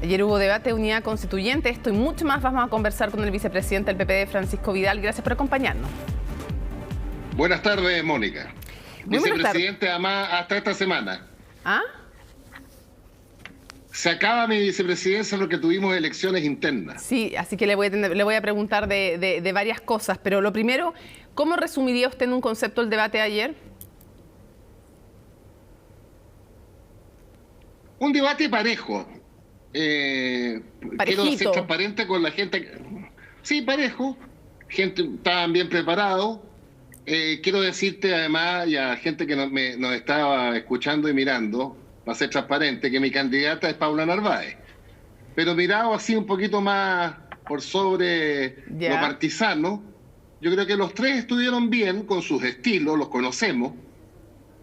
Ayer hubo debate de unidad constituyente. Esto y mucho más vamos a conversar con el vicepresidente del PPD, Francisco Vidal. Gracias por acompañarnos. Buenas tardes, Mónica. Muy Vicepresidente, además, hasta esta semana. ¿Ah? Se acaba mi vicepresidencia porque tuvimos elecciones internas. Sí, así que le voy a preguntar de varias cosas. Pero lo primero, ¿cómo resumiría usted en un concepto el debate de ayer? Un debate parejo. Quiero ser transparente con la gente. Sí, parejo. Gente estaban bien preparados. Quiero decirte además, y a la gente que nos estaba escuchando y mirando, para ser transparente, que mi candidata es Paula Narváez. Pero mirado así un poquito más por sobre lo partisano, yo creo que los tres estuvieron bien con sus estilos, los conocemos.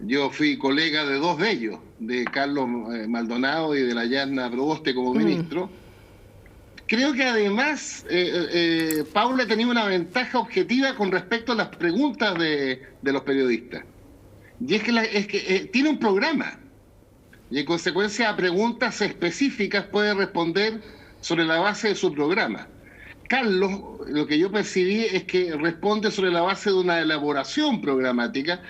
Yo fui colega de dos de ellos, de Carlos Maldonado y de la Yasna Proboste como ministro. Creo que además Paula tenía una ventaja objetiva con respecto a las preguntas de los periodistas. Y es que tiene un programa. Y en consecuencia a preguntas específicas puede responder sobre la base de su programa. Carlos, lo que yo percibí es que responde sobre la base de una elaboración programática.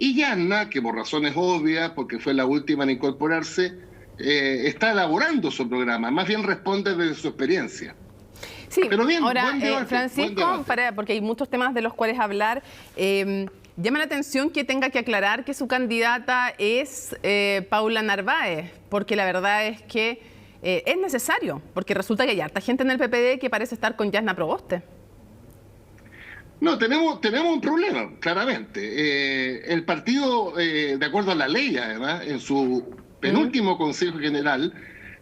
Y Yasna, que por razones obvias, porque fue la última en incorporarse, está elaborando su programa, más bien responde desde su experiencia. Sí, pero bien, ahora, Francisco, porque hay muchos temas de los cuales hablar, llama la atención que tenga que aclarar que su candidata es Paula Narváez, porque la verdad es que es necesario, porque resulta que hay harta gente en el PPD que parece estar con Yasna Proboste. No, tenemos un problema, claramente. El partido, de acuerdo a la ley, además, en su penúltimo Consejo General,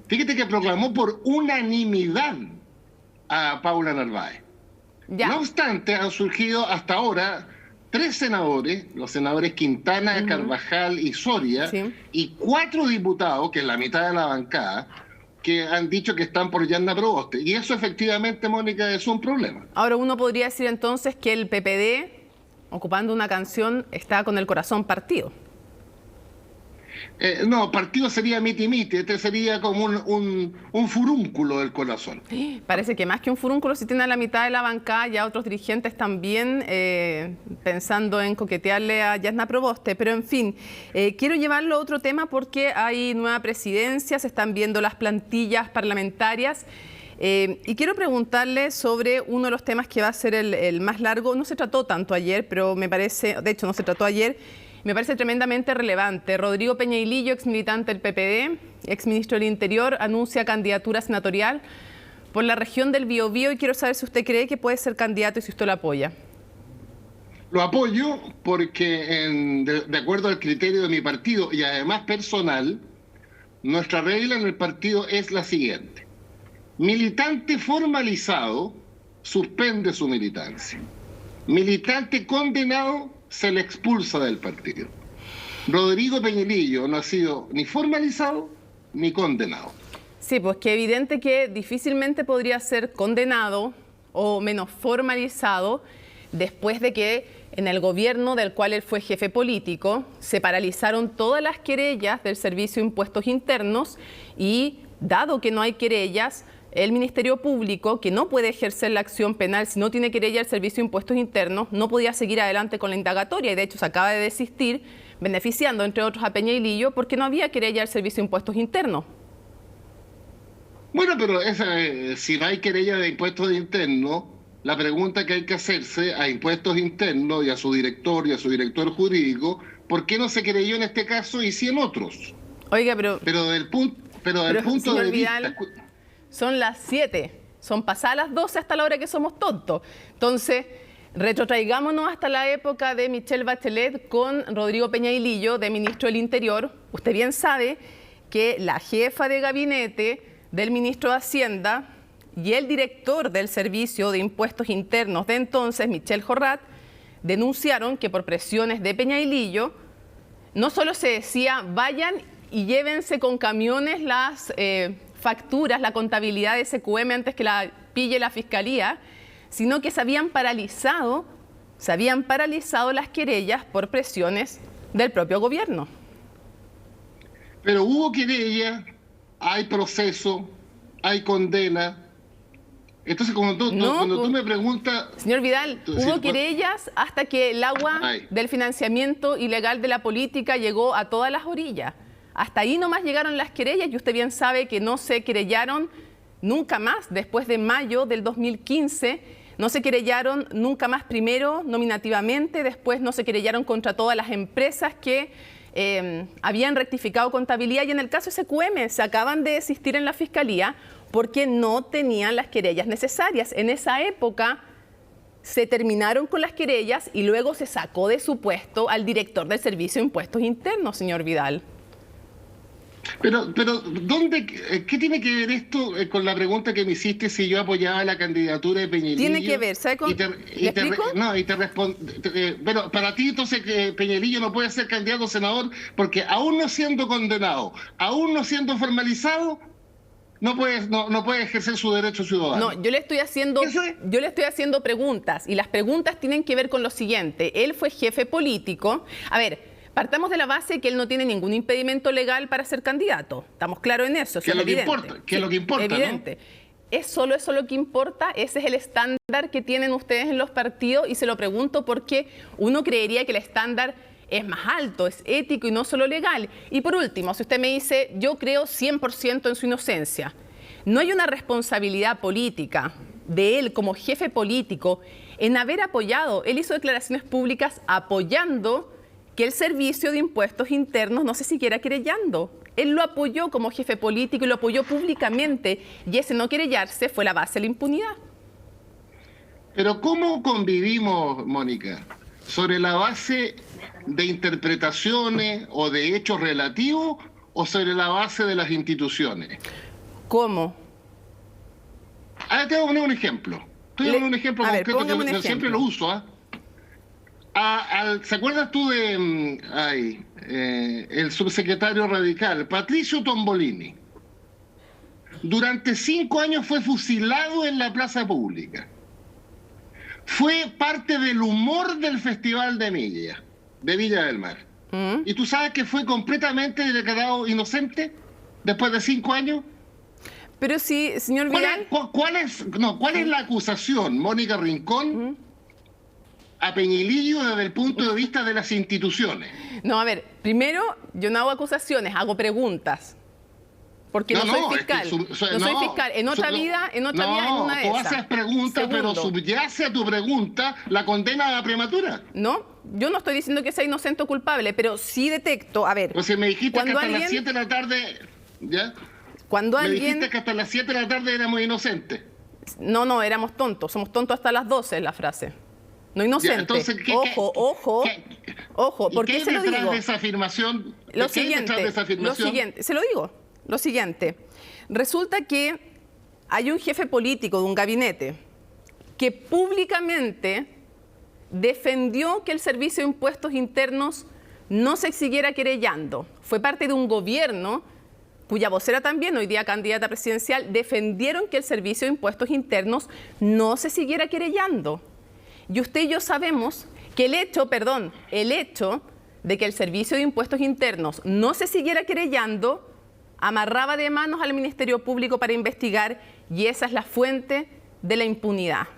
fíjate que proclamó por unanimidad a Paula Narváez. No obstante, han surgido hasta ahora 3 senadores, los senadores Quintana, Carvajal y Soria, y 4 diputados, que es la mitad de la bancada, que han dicho que están por Yasna Proboste. Y eso efectivamente, Mónica, es un problema. Ahora, uno podría decir entonces que el PPD, ocupando una canción, está con el corazón partido. No, partido sería miti-miti, este sería como un furúnculo del corazón. Parece que más que un furúnculo, si tiene a la mitad de la bancada, ya otros dirigentes también pensando en coquetearle a Yasna Proboste. Pero en fin, quiero llevarlo a otro tema porque hay nueva presidencia, se están viendo las plantillas parlamentarias. Y quiero preguntarle sobre uno de los temas que va a ser el más largo. No se trató tanto ayer, pero me parece, de hecho no se trató ayer, me parece tremendamente relevante. Rodrigo Peñailillo, ex militante del PPD, ex ministro del Interior, anuncia candidatura senatorial por la región del Biobío y quiero saber si usted cree que puede ser candidato y si usted lo apoya. Lo apoyo porque de acuerdo al criterio de mi partido y además personal, nuestra regla en el partido es la siguiente. Militante formalizado suspende su militancia. Militante condenado se le expulsa del partido. Rodrigo Peñailillo no ha sido ni formalizado ni condenado. Sí, pues que evidente que difícilmente podría ser condenado o menos formalizado después de que en el gobierno del cual él fue jefe político se paralizaron todas las querellas del Servicio de Impuestos Internos y dado que no hay querellas, el Ministerio Público, que no puede ejercer la acción penal si no tiene querella el Servicio de Impuestos Internos, no podía seguir adelante con la indagatoria y de hecho se acaba de desistir, beneficiando entre otros a Peñailillo porque no había querella al Servicio de Impuestos Internos. Bueno, pero si no hay querella de impuestos internos, la pregunta que hay que hacerse a impuestos internos y a su director jurídico, ¿por qué no se querelló en este caso y sí en otros? Oiga, pero del punto de vista... Vidal, son las 7, son pasadas las 12 hasta la hora que somos tontos. Entonces, retrotraigámonos hasta la época de Michelle Bachelet con Rodrigo Peñailillo, de ministro del Interior. Usted bien sabe que la jefa de gabinete del ministro de Hacienda y el director del Servicio de Impuestos Internos de entonces, Michelle Jorrat, denunciaron que por presiones de Peñailillo, no solo se decía vayan y llévense con camiones las facturas, la contabilidad de SQM antes que la pille la Fiscalía, sino que se habían paralizado las querellas por presiones del propio gobierno. Pero hubo querella, hay proceso, hay condena. Entonces, cuando tú me preguntas... Señor Vidal, hubo sí, querellas hasta que el agua del financiamiento ilegal de la política llegó a todas las orillas. Hasta ahí nomás llegaron las querellas y usted bien sabe que no se querellaron nunca más después de mayo del 2015. No se querellaron nunca más primero nominativamente, después no se querellaron contra todas las empresas que habían rectificado contabilidad y en el caso SQM se acaban de desistir en la Fiscalía porque no tenían las querellas necesarias. En esa época se terminaron con las querellas y luego se sacó de su puesto al director del Servicio de Impuestos Internos, señor Vidal. Pero ¿qué tiene que ver esto con la pregunta que me hiciste si yo apoyaba la candidatura de Peña y Lillo? Tiene que ver, ¿sabe cómo? ¿Le explico? Y te respondo. Pero para ti entonces que Peña y Lillo no puede ser candidato a senador porque aún no siendo condenado, aún no siendo formalizado, no puede ejercer su derecho ciudadano. No, yo le estoy haciendo preguntas y las preguntas tienen que ver con lo siguiente. Él fue jefe político. A ver, partamos de la base que él no tiene ningún impedimento legal para ser candidato. Estamos claros en eso. ¿Qué es lo que importa? ¿Qué es lo que importa? Evidente. ¿No? ¿Es solo eso lo que importa? Ese es el estándar que tienen ustedes en los partidos y se lo pregunto porque uno creería que el estándar es más alto, es ético y no solo legal. Y por último, si usted me dice, yo creo 100% en su inocencia, ¿no hay una responsabilidad política de él como jefe político en haber apoyado? Él hizo declaraciones públicas apoyando que el Servicio de Impuestos Internos no se siguiera querellando. Él lo apoyó como jefe político y lo apoyó públicamente y ese no querellarse fue la base de la impunidad. Pero ¿cómo convivimos, Mónica? ¿Sobre la base de interpretaciones o de hechos relativos o sobre la base de las instituciones? ¿Cómo? Ahora te voy a poner un ejemplo. Te voy a poner un ejemplo concreto que yo siempre lo uso. ¿Se acuerdas tú de el subsecretario radical, Patricio Tombolini? Durante 5 años fue fusilado en la plaza pública. Fue parte del humor del Festival de Viña del Mar. ¿Y tú sabes que fue completamente declarado inocente después de 5 años? Pero sí, señor Vidal... ¿Cuál es la acusación, Mónica Rincón, a Peña y Lillo desde el punto de vista de las instituciones? No, a ver, primero, yo no hago acusaciones, hago preguntas. Porque no soy fiscal. No soy fiscal. En otra vida, en una de esas. Tú haces preguntas, pero subyace a tu pregunta la condena prematura. No, yo no estoy diciendo que sea inocente o culpable, pero sí detecto, a ver... O sea, me dijiste que hasta las 7 de la tarde... ¿Ya? Me dijiste que hasta las 7 de la tarde éramos inocentes. No, éramos tontos. Somos tontos hasta las 12 es la frase. No inocente. Ya, entonces, ojo, ¿por qué se lo digo? De esa afirmación? Lo siguiente, se lo digo. Lo siguiente, resulta que hay un jefe político de un gabinete que públicamente defendió que el Servicio de Impuestos Internos no se siguiera querellando. Fue parte de un gobierno cuya vocera también, hoy día candidata presidencial, defendieron que el Servicio de Impuestos Internos no se siguiera querellando. Y usted y yo sabemos que el hecho de que el Servicio de Impuestos Internos no se siguiera querellando amarraba de manos al Ministerio Público para investigar y esa es la fuente de la impunidad.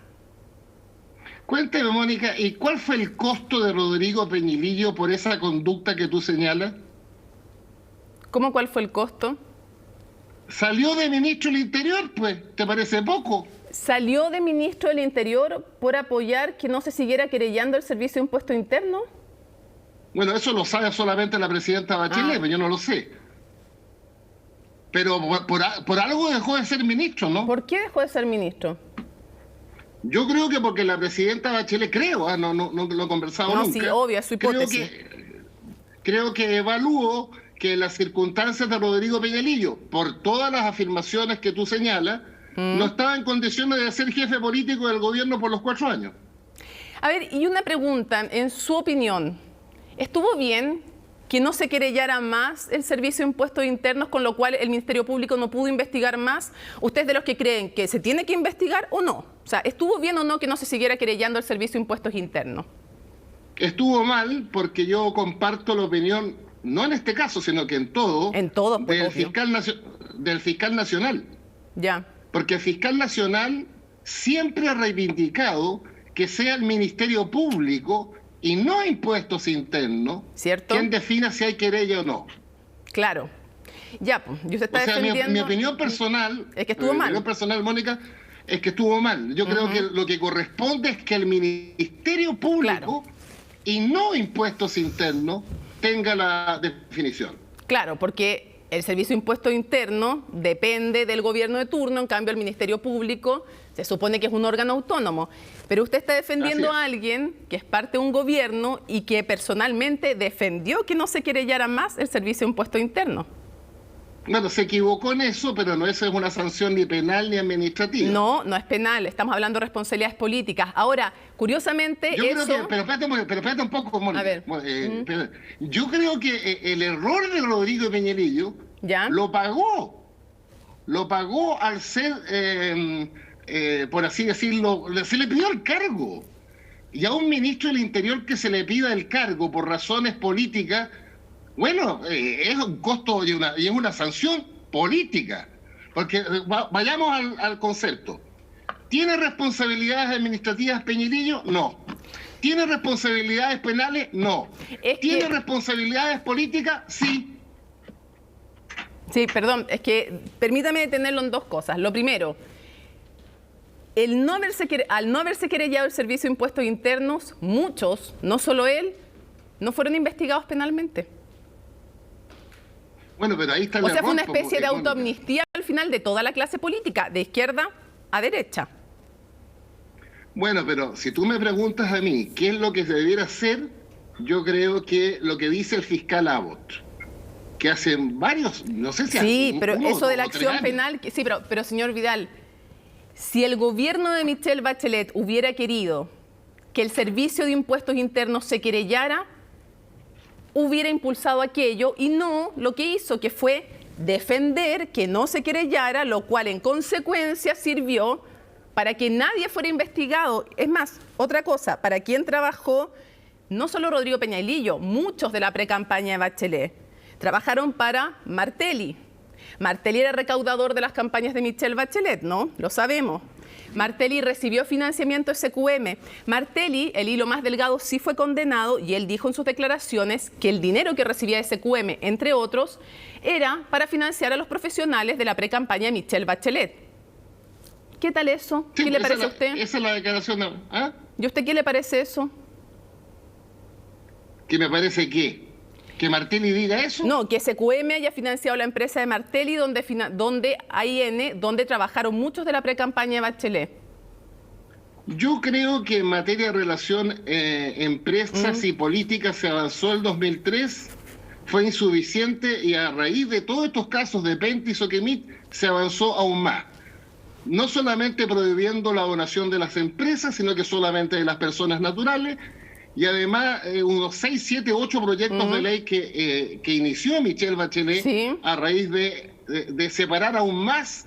Cuénteme, Mónica, ¿y cuál fue el costo de Rodrigo Peña y Lillo por esa conducta que tú señalas? ¿Cómo cuál fue el costo? Salió de ministro del Interior, pues, ¿te parece poco? ¿Salió de ministro del Interior por apoyar que no se siguiera querellando el Servicio de Impuestos Internos? Bueno, eso lo sabe solamente la presidenta Bachelet, pero yo no lo sé. Pero por algo dejó de ser ministro, ¿no? ¿Por qué dejó de ser ministro? Yo creo que porque la presidenta Bachelet, no lo he conversado nunca. Sí, obvio, es su hipótesis. Creo que evaluó que las circunstancias de Rodrigo Peña y Lillo, por todas las afirmaciones que tú señalas, no estaba en condiciones de ser jefe político del gobierno por los 4 años. A ver, y una pregunta, en su opinión, ¿estuvo bien que no se querellara más el Servicio de Impuestos Internos, con lo cual el Ministerio Público no pudo investigar más? ¿Ustedes de los que creen que se tiene que investigar o no? O sea, ¿estuvo bien o no que no se siguiera querellando el Servicio de Impuestos Internos? Estuvo mal porque yo comparto la opinión, no en este caso, sino que en todo, pues, del fiscal nacional. Ya. Porque el fiscal nacional siempre ha reivindicado que sea el Ministerio Público y no Impuestos Internos ¿Cierto? quien defina si hay querella o no. Claro. Ya, pues, y usted está O sea, defendiendo... mi opinión personal, Es que estuvo mal. Mi opinión personal, Mónica, es que estuvo mal. Yo creo que lo que corresponde es que el Ministerio Público y no Impuestos Internos tenga la definición. Claro, porque el Servicio de Impuesto Interno depende del gobierno de turno, en cambio el Ministerio Público se supone que es un órgano autónomo. Pero usted está defendiendo a alguien que es parte de un gobierno y que personalmente defendió que no se querellara más el Servicio de Impuesto Interno. Bueno, se equivocó en eso, pero no, eso es una sanción ni penal ni administrativa. No, no es penal, estamos hablando de responsabilidades políticas. Ahora, curiosamente, yo eso... creo que, pero espérate un poco, Mónica. A ver. Yo creo que el error de Rodrigo Peñalillo ¿Ya? lo pagó al ser, por así decirlo, se le pidió el cargo. Y a un ministro del Interior que se le pida el cargo por razones políticas, bueno, es un costo y es una sanción política. Porque vayamos al concepto. ¿Tiene responsabilidades administrativas Peñalillo? No. ¿Tiene responsabilidades penales? No. ¿Tiene responsabilidades políticas? Sí. Sí, perdón, es que permítame detenerlo en dos cosas. Lo primero, al no haberse querellado el Servicio de Impuestos Internos, muchos, no solo él, no fueron investigados penalmente. Bueno, pero ahí está el O sea, error, fue una especie de autoamnistía al final de toda la clase política, de izquierda a derecha. Bueno, pero si tú me preguntas a mí qué es lo que se debiera hacer, yo creo que lo que dice el fiscal Abbott, que hace varios, no sé si sí, pero eso de la acción penal, sí, pero señor Vidal, si el gobierno de Michelle Bachelet hubiera querido que el Servicio de Impuestos Internos se querellara, hubiera impulsado aquello y no lo que hizo, que fue defender que no se querellara, lo cual en consecuencia sirvió para que nadie fuera investigado. Es más, otra cosa, para quien trabajó, no solo Rodrigo Peñalillo, muchos de la precampaña de Bachelet, trabajaron para Martelly. Martelly era recaudador de las campañas de Michelle Bachelet, ¿no? Lo sabemos. Martelly recibió financiamiento SQM. Martelly, el hilo más delgado, sí fue condenado y él dijo en sus declaraciones que el dinero que recibía SQM, entre otros, era para financiar a los profesionales de la precampaña de Michelle Bachelet. ¿Qué tal eso? Sí, ¿Qué le parece a usted? Esa es la declaración. ¿Ah? ¿Y a usted qué le parece eso? ¿Qué me parece qué? ¿Que Martelly diga eso? No, que SQM haya financiado la empresa de Martelly, donde trabajaron muchos de la precampaña de Bachelet. Yo creo que en materia de relación empresas y políticas se avanzó el 2003, fue insuficiente y a raíz de todos estos casos de Penty y Soquemit se avanzó aún más. No solamente prohibiendo la donación de las empresas, sino que solamente de las personas naturales. Y además, unos 6, 7, 8 proyectos de ley que inició Michelle Bachelet a raíz de separar aún más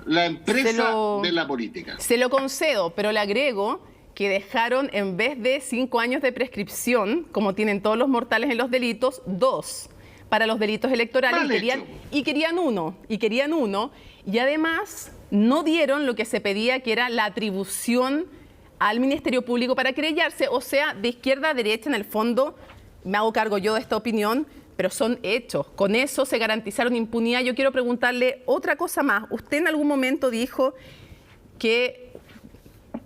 la empresa de la política. Se lo concedo, pero le agrego que dejaron, en vez de 5 años de prescripción, como tienen todos los mortales en los delitos, 2 para los delitos electorales y querían uno. Y además no dieron lo que se pedía, que era la atribución al Ministerio Público para querellarse, o sea, de izquierda a derecha, en el fondo, me hago cargo yo de esta opinión, pero son hechos. Con eso se garantizaron impunidad. Yo quiero preguntarle otra cosa más. Usted en algún momento dijo que,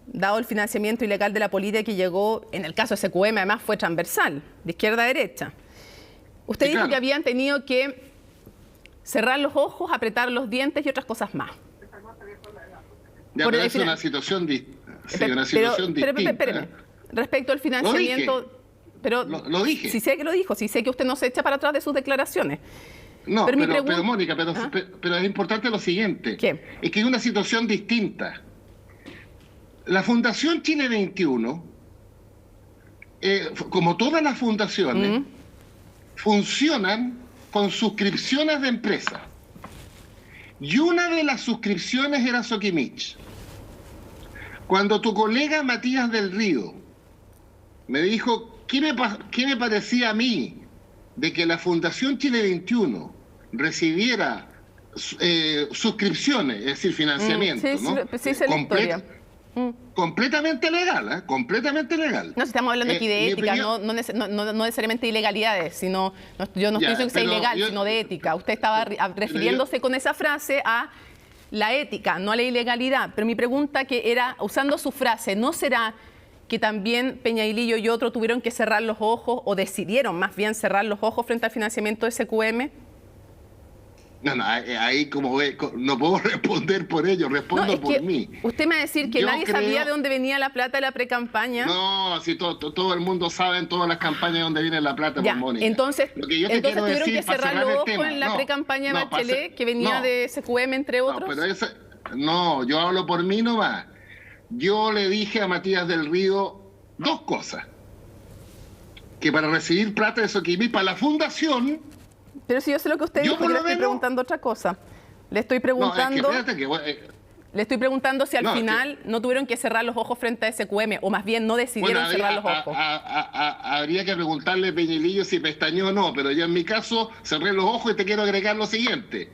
dado el financiamiento ilegal de la política que llegó, en el caso de SQM, además fue transversal, de izquierda a derecha. Usted dijo que habían tenido que cerrar los ojos, apretar los dientes y otras cosas más. Ya, pero es una situación distinta. Sí, una situación distinta. Espéreme. Respecto al financiamiento... Lo dije. Sí sé que lo dijo, sí sé que usted no se echa para atrás de sus declaraciones. No, pero Mónica, pero es importante lo siguiente. ¿Qué? Es que es una situación distinta. La Fundación Chile 21, como todas las fundaciones, funcionan con suscripciones de empresas. Y una de las suscripciones era Soquimich. Cuando tu colega Matías del Río me dijo qué me parecía a mí de que la Fundación Chile 21 recibiera suscripciones, es decir, financiamiento, sí, ¿no? sí, es la historia. Completamente legal, ¿eh? Completamente legal. No, si estamos hablando aquí de ética, opinión, no necesariamente de ilegalidades, sino, yo no estoy diciendo que sea ilegal, sino de ética. Usted estaba refiriéndose con esa frase a la ética, no a la ilegalidad. Pero mi pregunta que era, usando su frase, ¿no será que también Peña y Lillo y otros tuvieron que cerrar los ojos, o decidieron más bien cerrar los ojos frente al financiamiento de SQM? No, ahí como ve, no puedo responder por ello, respondo por mí. Usted me va a decir que nadie sabía de dónde venía la plata de la precampaña. No, si todo el mundo sabe en todas las campañas de dónde viene la plata, ya, Mónica. Entonces tuvieron que cerrar los ojos en la precampaña de Bachelet, que venía de SQM, entre otros. Yo hablo por mí nomás. Yo le dije a Matías del Río dos cosas. Que para recibir plata de Soquimich, para la fundación... Pero si yo sé lo que usted dijo, yo le estoy preguntando otra cosa. Le estoy preguntando... Le estoy preguntando si al final no tuvieron que cerrar los ojos frente a SQM, o más bien no decidieron cerrar los ojos. Habría que preguntarle a Peña y Lillo si pestañó o no, pero yo en mi caso cerré los ojos y te quiero agregar lo siguiente.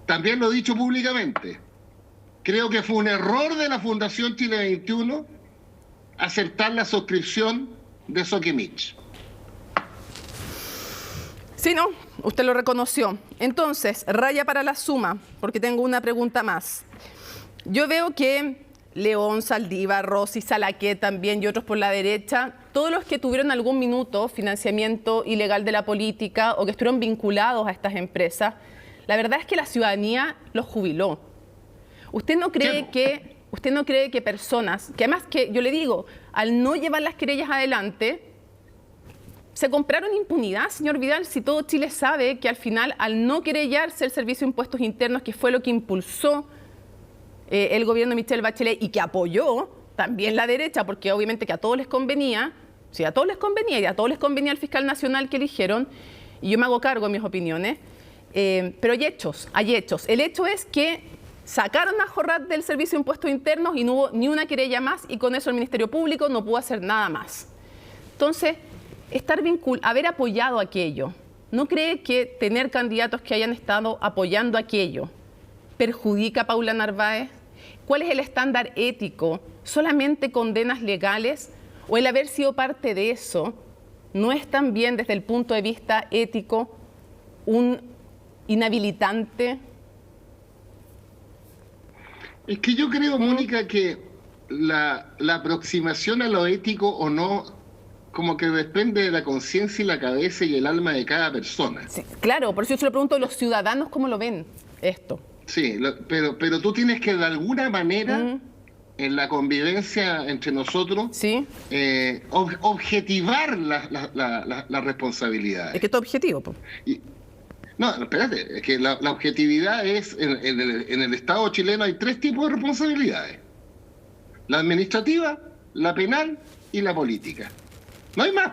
También lo he dicho públicamente. Creo que fue un error de la Fundación Chile 21 aceptar la suscripción de Soquimich. Sí, no, usted lo reconoció. Entonces, raya para la suma, porque tengo una pregunta más. Yo veo que León, Saldívar, Rossi, Salaquet también y otros por la derecha, todos los que tuvieron algún minuto financiamiento ilegal de la política o que estuvieron vinculados a estas empresas, la verdad es que la ciudadanía los jubiló. ¿Usted no cree que personas, que además que yo le digo, al no llevar las querellas adelante, se compraron impunidad, señor Vidal, si todo Chile sabe que al final, al no querellarse el Servicio de Impuestos Internos, que fue lo que impulsó el gobierno de Michelle Bachelet y que apoyó también la derecha, porque obviamente que a todos les convenía, sí, a todos les convenía, y a todos les convenía el fiscal nacional que eligieron, y yo me hago cargo de mis opiniones, pero hay hechos, hay hechos. El hecho es que sacaron a Jorrat del Servicio de Impuestos Internos y no hubo ni una querella más, y con eso el Ministerio Público no pudo hacer nada más. Entonces, haber apoyado aquello, ¿no cree que tener candidatos que hayan estado apoyando aquello perjudica a Paula Narváez? ¿Cuál es el estándar ético? ¿Solamente condenas legales? ¿O el haber sido parte de eso no es también desde el punto de vista ético un inhabilitante? Es que yo creo, Mónica, que la aproximación a lo ético o no como que depende de la conciencia y la cabeza y el alma de cada persona. Sí, claro, por eso yo se lo pregunto a los ciudadanos cómo lo ven esto. Sí, pero tú tienes que de alguna manera, en la convivencia entre nosotros, ¿sí? Objetivar la responsabilidad. Es que esto es objetivo. No, espérate, es que la objetividad es, en el Estado chileno hay tres tipos de responsabilidades. La administrativa, la penal y la política. No hay más.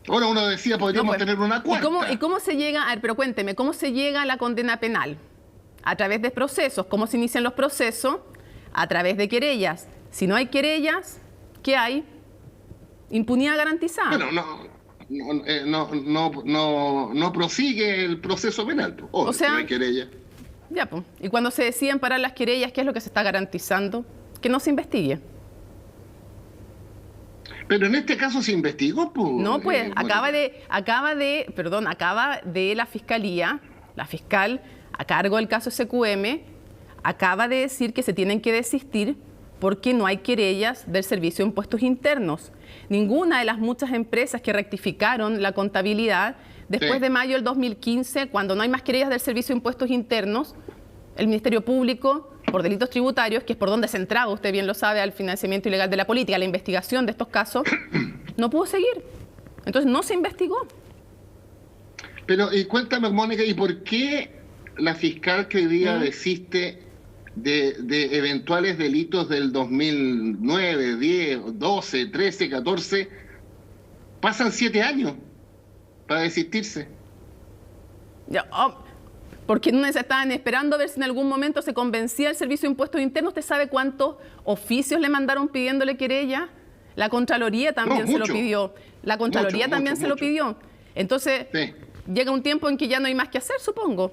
Ahora uno decía, podríamos tener una cuarta. ¿Y cómo se llega? A ver, pero cuénteme, ¿cómo se llega a la condena penal? A través de procesos. ¿Cómo se inician los procesos? A través de querellas. Si no hay querellas, ¿qué hay? Impunidad garantizada. Bueno, no prosigue el proceso penal. O sea, si no hay querella. Ya, pues. Y cuando se deciden parar las querellas, ¿qué es lo que se está garantizando? Que no se investigue. Pero en este caso se investigó, pues. No, pues, acaba de la Fiscalía, la fiscal a cargo del caso SQM, acaba de decir que se tienen que desistir porque no hay querellas del Servicio de Impuestos Internos. Ninguna de las muchas empresas que rectificaron la contabilidad después de mayo del 2015, cuando no hay más querellas del Servicio de Impuestos Internos, el Ministerio Público, por delitos tributarios, que es por donde se entraba, usted bien lo sabe, al financiamiento ilegal de la política, la investigación de estos casos, no pudo seguir. Entonces no se investigó. Pero, y cuéntame, Mónica, ¿y por qué la fiscal que hoy día desiste de eventuales delitos del 2009, 10, 12, 13, 14, pasan 7 años para desistirse? Ya, porque no se estaban esperando a ver si en algún momento se convencía el Servicio de Impuestos Internos. ¿Usted sabe cuántos oficios le mandaron pidiéndole querella? La Contraloría también se lo pidió. La Contraloría también se lo pidió. Entonces, llega un tiempo en que ya no hay más que hacer, supongo.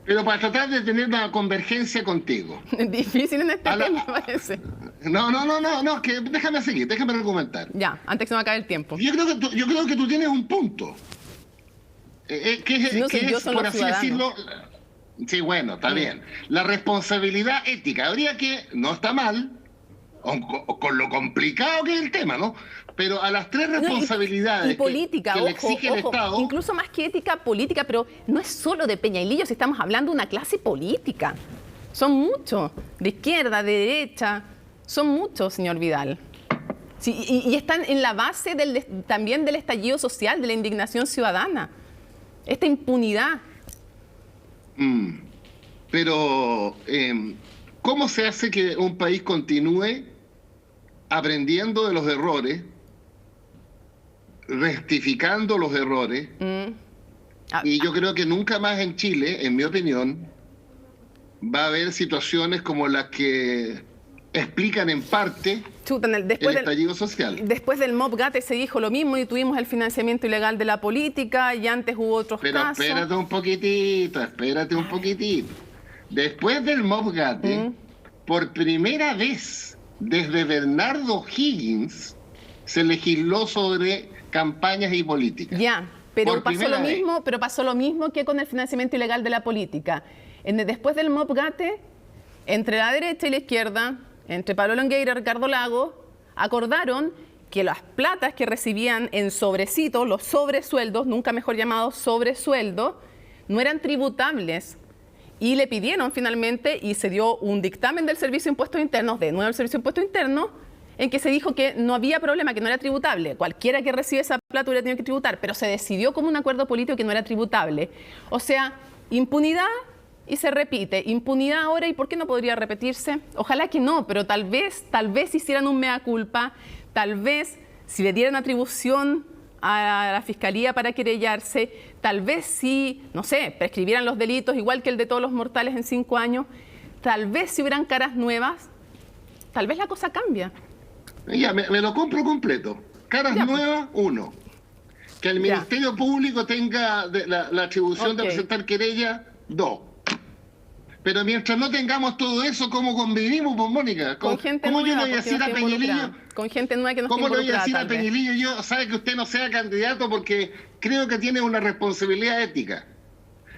Pero para tratar de tener una convergencia contigo. Difícil en este tema, parece. No, que déjame seguir, déjame argumentar. Ya, antes que se me acabe el tiempo. Yo creo que tú tienes un punto. Por así decirlo. Sí, bueno, está bien. La responsabilidad ética. Habría que, no está mal, con lo complicado que es el tema, ¿no? Pero a las tres responsabilidades y política, que le exige el Estado... Incluso más que ética, política, pero no es solo de Peña y Lillo, si estamos hablando de una clase política. Son muchos, de izquierda, de derecha, son muchos, señor Vidal. Sí, y están en la base también del estallido social, de la indignación ciudadana. Esta impunidad. Pero, ¿cómo se hace que un país continúe aprendiendo de los errores, rectificando los errores? Y yo creo que nunca más en Chile, en mi opinión, va a haber situaciones como las que explican en parte el estallido social. Después del MOP Gate se dijo lo mismo y tuvimos el financiamiento ilegal de la política y antes hubo otros casos. Pero espérate un poquitito. Después del MOP Gate, por primera vez desde Bernardo Higgins se legisló sobre campañas y políticas. Ya, pero pasó lo mismo que con el financiamiento ilegal de la política. Después del MOP Gate, entre la derecha y la izquierda, entre Pablo Longueira y Ricardo Lagos, acordaron que las platas que recibían en sobrecitos, los sobresueldos, nunca mejor llamados sobresueldos, no eran tributables. Y le pidieron finalmente, y se dio un dictamen del Servicio de Impuestos Internos, de nuevo el Servicio de Impuestos Internos, en que se dijo que no había problema, que no era tributable. Cualquiera que recibe esa plata hubiera tenido que tributar, pero se decidió como un acuerdo político que no era tributable. O sea, impunidad y se repite. Impunidad ahora, ¿y por qué no podría repetirse? Ojalá que no, pero tal vez hicieran un mea culpa, tal vez si le dieran atribución a la Fiscalía para querellarse, tal vez si, no sé, prescribieran los delitos igual que el de todos los mortales en 5 años, tal vez si hubieran caras nuevas, tal vez la cosa cambia. Ya, me lo compro completo. Caras nuevas, 1. Que el Ministerio Público tenga la atribución de presentar querella, 2. Pero mientras no tengamos todo eso, ¿cómo convivimos, pues, Mónica? Con gente ¿Cómo nueva, yo le voy a decir a Peñilillo? Con gente nueva que no ¿Cómo le voy a decir a Peñilillo? Yo sabe que usted no sea candidato porque creo que tiene una responsabilidad ética.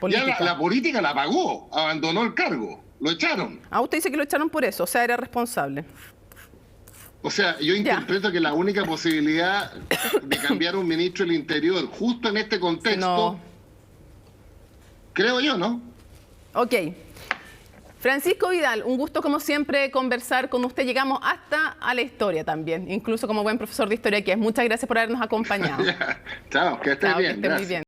Ya la política la pagó, abandonó el cargo, lo echaron. Ah, usted dice que lo echaron por eso, o sea, era responsable. O sea, yo interpreto que la única posibilidad de cambiar un ministro del Interior justo en este contexto, creo yo, ¿no? Ok. Francisco Vidal, un gusto como siempre conversar con usted. Llegamos hasta a la historia también, incluso como buen profesor de historia que es. Muchas gracias por habernos acompañado. Chao, que estés bien. Que esté muy bien.